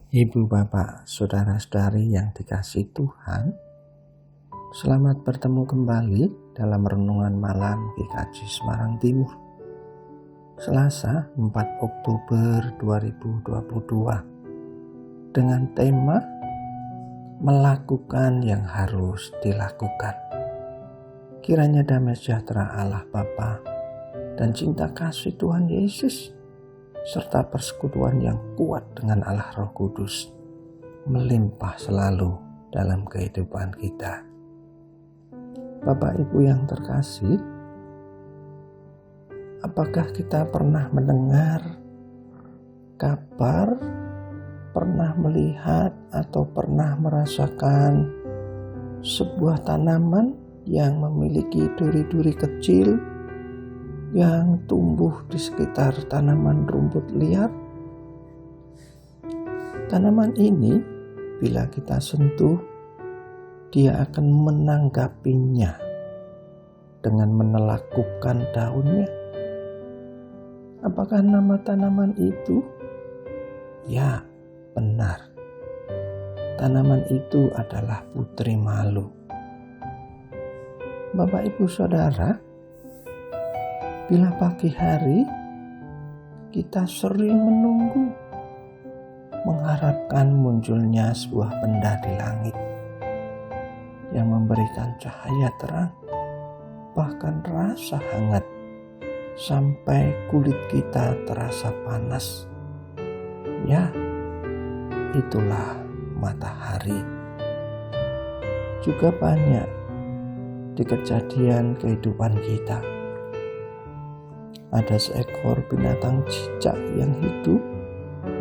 Ibu, bapak, saudara-saudari yang dikasihi Tuhan, selamat bertemu kembali dalam renungan malam GKJ Semarang Timur, Selasa 4 Oktober 2022, dengan tema melakukan yang harus dilakukan. Kiranya damai sejahtera Allah Bapa dan cinta kasih Tuhan Yesus serta persekutuan yang kuat dengan Allah Roh Kudus melimpah selalu dalam kehidupan kita. Bapak Ibu yang terkasih, apakah kita pernah mendengar kabar, pernah melihat atau pernah merasakan sebuah tanaman yang memiliki duri-duri kecil yang tumbuh di sekitar tanaman rumput liar? Tanaman ini bila kita sentuh, dia akan menanggapinya dengan menelakupkan daunnya. Apakah nama tanaman itu? Ya, benar. Tanaman itu adalah putri malu. Bapak Ibu Saudara, bila pagi hari kita sering menunggu, mengharapkan munculnya sebuah benda di langit yang memberikan cahaya terang, bahkan rasa hangat, sampai kulit kita terasa panas. Ya, itulah matahari. Juga banyak di kejadian kehidupan kita. Ada seekor binatang cicak yang hidup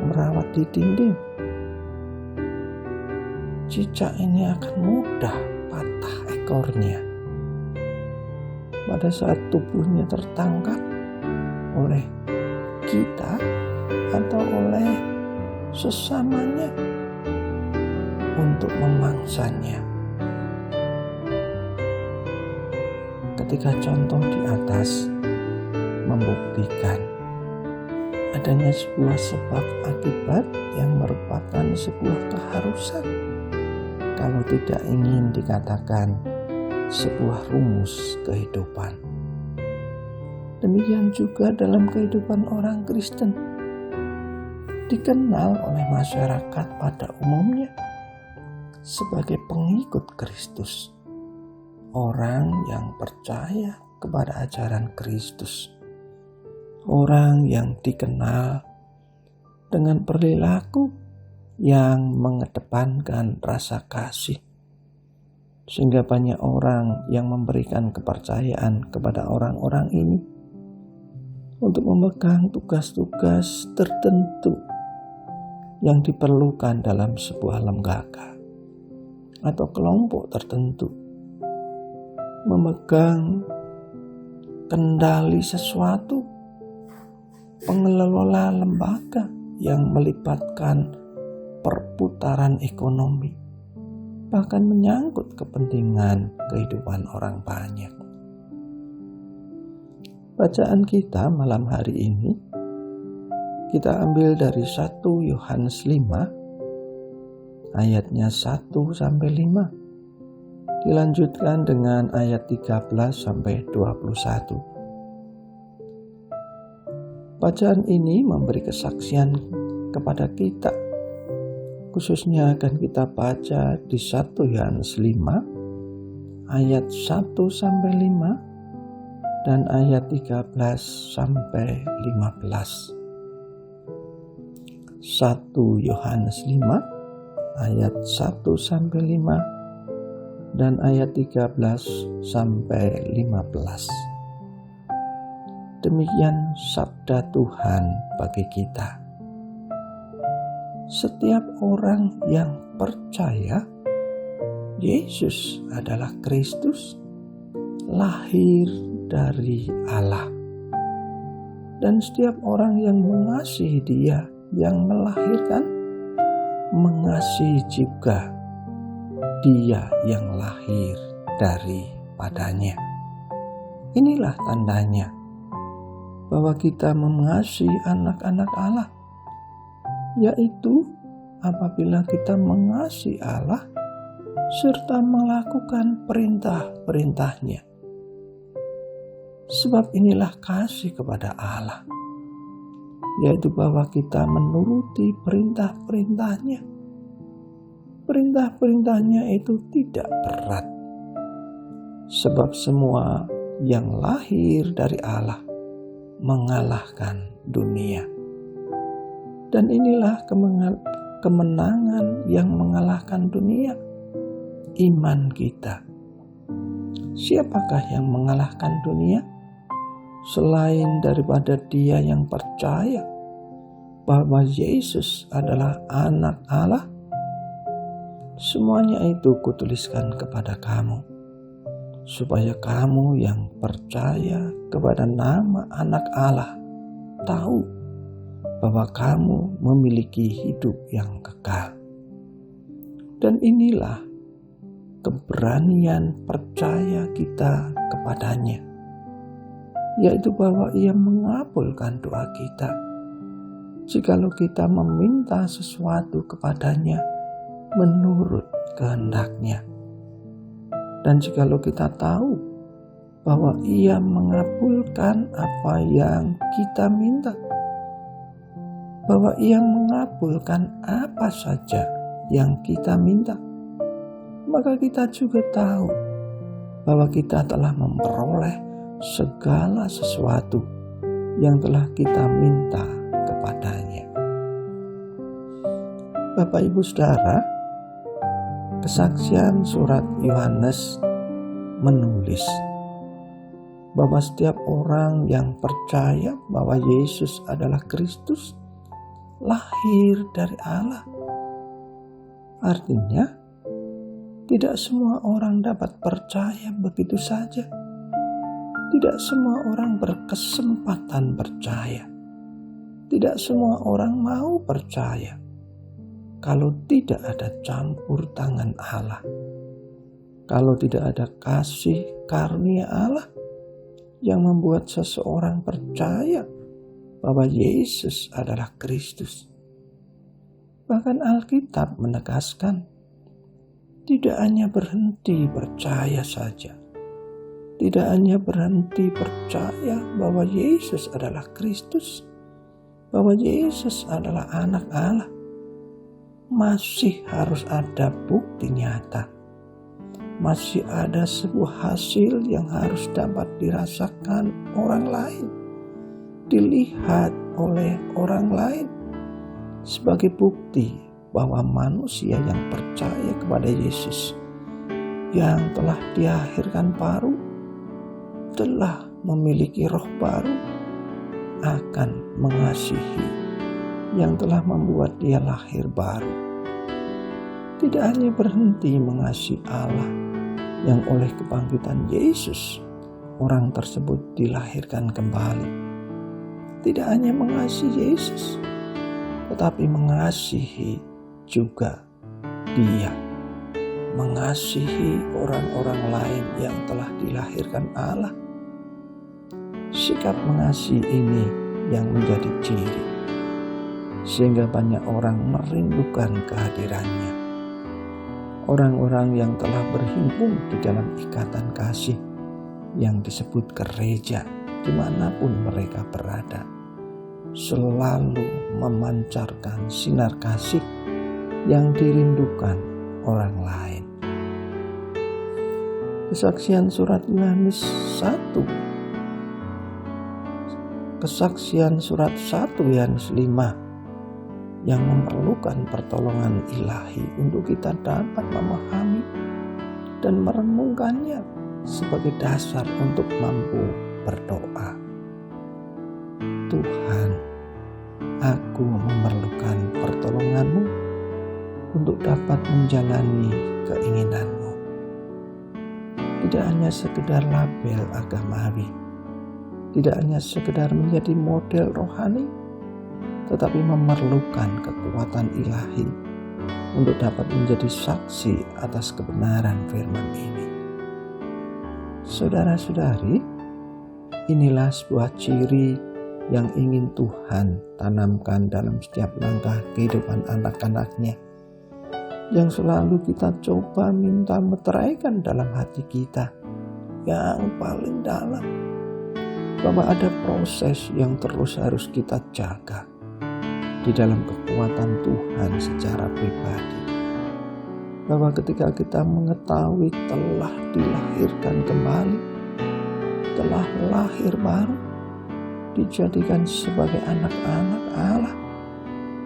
merawat di dinding. Cicak ini akan mudah patah ekornya pada saat tubuhnya tertangkap oleh kita atau oleh sesamanya untuk memangsanya. Ketika contoh di atas membuktikan adanya sebuah sebab akibat yang merupakan sebuah keharusan, kalau tidak ingin dikatakan sebuah rumus kehidupan. Demikian juga dalam kehidupan orang Kristen, dikenal oleh masyarakat pada umumnya sebagai pengikut Kristus, orang yang percaya kepada ajaran Kristus, orang yang dikenal dengan perilaku yang mengedepankan rasa kasih, sehingga banyak orang yang memberikan kepercayaan kepada orang-orang ini untuk memegang tugas-tugas tertentu yang diperlukan dalam sebuah lembaga atau kelompok tertentu, memegang kendali sesuatu, pengelola lembaga yang melibatkan perputaran ekonomi, bahkan menyangkut kepentingan kehidupan orang banyak. Bacaan kita malam hari ini kita ambil dari 1 Yohanes 5 ayatnya 1 sampai 5, dilanjutkan dengan ayat 13 sampai 21. Bacaan ini memberi kesaksian kepada kita, khususnya akan kita baca di 1 Yohanes 5 ayat 1 sampai 5 dan ayat 13 sampai 15. 1 Yohanes 5 ayat 1 sampai 5 dan ayat 13 sampai 15. Demikian sabda Tuhan bagi kita. Setiap orang yang percaya Yesus adalah Kristus, lahir dari Allah. Dan setiap orang yang mengasihi Dia yang melahirkan, mengasihi juga Dia yang lahir daripadanya. Inilah tandanya bahwa kita mengasihi anak-anak Allah, yaitu apabila kita mengasihi Allah serta melakukan perintah-perintahnya. Sebab inilah kasih kepada Allah, yaitu bahwa kita menuruti perintah-perintahnya. Perintah-perintahnya itu tidak berat, sebab semua yang lahir dari Allah mengalahkan dunia. Dan inilah kemenangan yang mengalahkan dunia, iman kita. Siapakah yang mengalahkan dunia selain daripada dia yang percaya bahwa Yesus adalah anak Allah? Semuanya itu kutuliskan kepada kamu, supaya kamu yang percaya kepada nama anak Allah tahu bahwa kamu memiliki hidup yang kekal. Dan inilah keberanian percaya kita kepadanya, yaitu bahwa Ia mengabulkan doa kita jikalau kita meminta sesuatu kepadanya menurut kehendak-Nya. Dan jikalau kita tahu bahwa Ia mengabulkan apa yang kita minta, bahwa Ia mengabulkan apa saja yang kita minta, maka kita juga tahu bahwa kita telah memperoleh segala sesuatu yang telah kita minta kepadanya. Bapak Ibu Saudara, kesaksian surat Yohanes menulis bahwa setiap orang yang percaya bahwa Yesus adalah Kristus lahir dari Allah. Artinya, tidak semua orang dapat percaya begitu saja. Tidak semua orang berkesempatan percaya. Tidak semua orang mau percaya kalau tidak ada campur tangan Allah. Kalau tidak ada kasih karunia Allah yang membuat seseorang percaya bahwa Yesus adalah Kristus. Bahkan Alkitab menegaskan, tidak hanya berhenti percaya saja, tidak hanya berhenti percaya bahwa Yesus adalah Kristus, bahwa Yesus adalah anak Allah, masih harus ada bukti nyata, masih ada sebuah hasil yang harus dapat dirasakan orang lain, dilihat oleh orang lain sebagai bukti bahwa manusia yang percaya kepada Yesus yang telah dilahirkan baru, telah memiliki roh baru, akan mengasihi yang telah membuat dia lahir baru. Tidak hanya berhenti mengasihi Allah yang oleh kebangkitan Yesus orang tersebut dilahirkan kembali. Tidak hanya mengasihi Yesus, tetapi mengasihi juga dia, mengasihi orang-orang lain yang telah dilahirkan Allah. Sikap mengasihi ini yang menjadi ciri, sehingga banyak orang merindukan kehadirannya. Orang-orang yang telah berhimpun di dalam ikatan kasih yang disebut gereja dimanapun mereka berada, selalu memancarkan sinar kasih yang dirindukan orang lain. Kesaksian surat Yohanes 1, kesaksian surat 1 Yohanes 5 yang memerlukan pertolongan ilahi untuk kita dapat memahami dan merenungkannya sebagai dasar untuk mampu berdoa. Tuhan, aku memerlukan pertolongan-Mu untuk dapat menjalani keinginan-Mu. Tidak hanya sekedar label agamawi, tidak hanya sekedar menjadi model rohani, tetapi memerlukan kekuatan ilahi untuk dapat menjadi saksi atas kebenaran firman ini. Saudara-saudari, inilah sebuah ciri yang ingin Tuhan tanamkan dalam setiap langkah kehidupan anak-anaknya, yang selalu kita coba minta meteraikan dalam hati kita yang paling dalam, bahwa ada proses yang terus harus kita jaga di dalam kekuatan Tuhan secara pribadi. Bahwa ketika kita mengetahui telah dilahirkan kembali, telah lahir baru, dijadikan sebagai anak-anak Allah,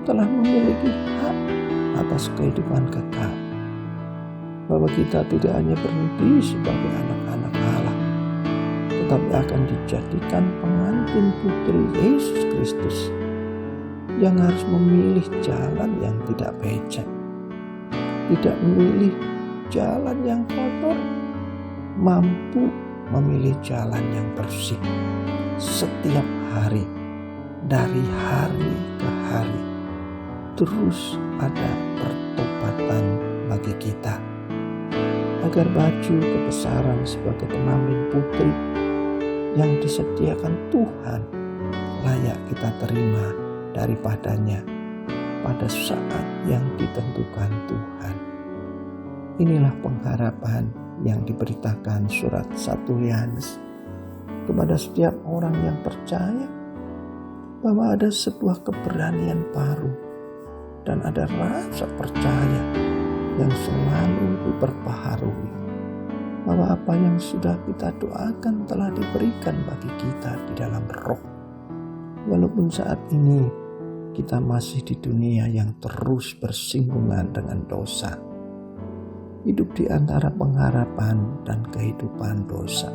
telah memiliki hak atas kehidupan kekal. Bahwa kita tidak hanya berhenti sebagai anak-anak Allah, tetapi akan dijadikan pengantin putri Yesus Kristus yang harus memilih jalan yang tidak becek, tidak memilih jalan yang kotor, mampu memilih jalan yang bersih setiap hari, dari hari ke hari. Terus ada pertobatan bagi kita, agar baju kebesaran sebagai pengantin putri yang disediakan Tuhan layak kita terima daripadanya pada saat yang ditentukan Tuhan. Inilah pengharapan yang diberitakan surat 1 Yohanes kepada setiap orang yang percaya, bahwa ada sebuah keberanian baru dan ada rasa percaya yang selalu diperbaharui, bahwa apa yang sudah kita doakan telah diberikan bagi kita di dalam roh. Walaupun saat ini kita masih di dunia yang terus bersinggungan dengan dosa, hidup di antara pengharapan dan kehidupan dosa.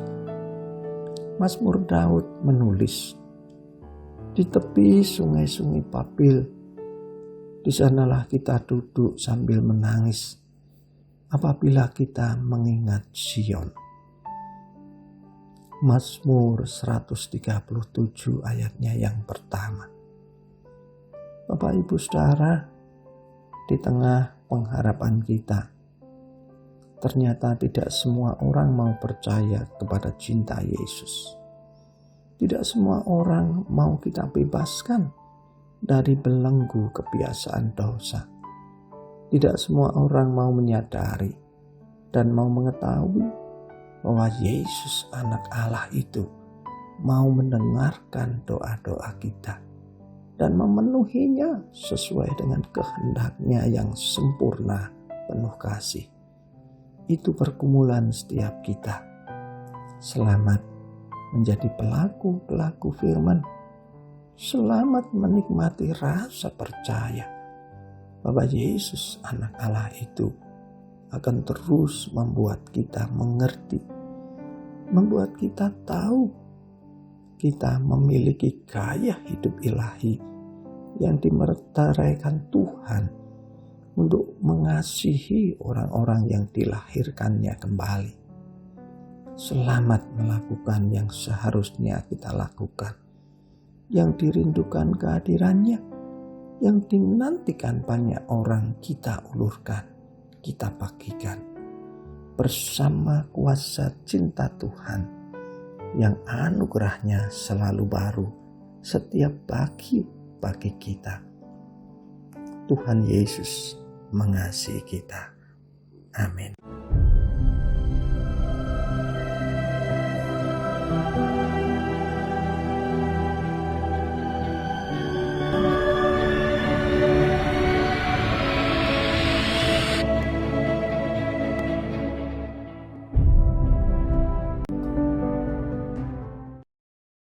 Mazmur Daud menulis, di tepi sungai-sungai Babil, di sanalah kita duduk sambil menangis apabila kita mengingat Sion. Mazmur 137 ayatnya yang pertama. Bapak Ibu Saudara, di tengah pengharapan kita, ternyata tidak semua orang mau percaya kepada cinta Yesus. Tidak semua orang mau kita bebaskan dari belenggu kebiasaan dosa. Tidak semua orang mau menyadari dan mau mengetahui bahwa Yesus anak Allah itu mau mendengarkan doa-doa kita dan memenuhinya sesuai dengan kehendaknya yang sempurna penuh kasih. Itu pergumulan setiap kita. Selamat menjadi pelaku-pelaku firman. Selamat menikmati rasa percaya bahwa Yesus anak Allah itu akan terus membuat kita mengerti, membuat kita tahu kita memiliki gaya hidup ilahi yang dimeteraikan Tuhan untuk mengasihi orang-orang yang dilahirkannya kembali. Selamat melakukan yang seharusnya kita lakukan, yang dirindukan kehadirannya, yang dinantikan banyak orang kita ulurkan, kita bagikan. Bersama kuasa cinta Tuhan yang anugerahnya selalu baru setiap pagi bagi kita. Tuhan Yesus mengasihi kita. Amin.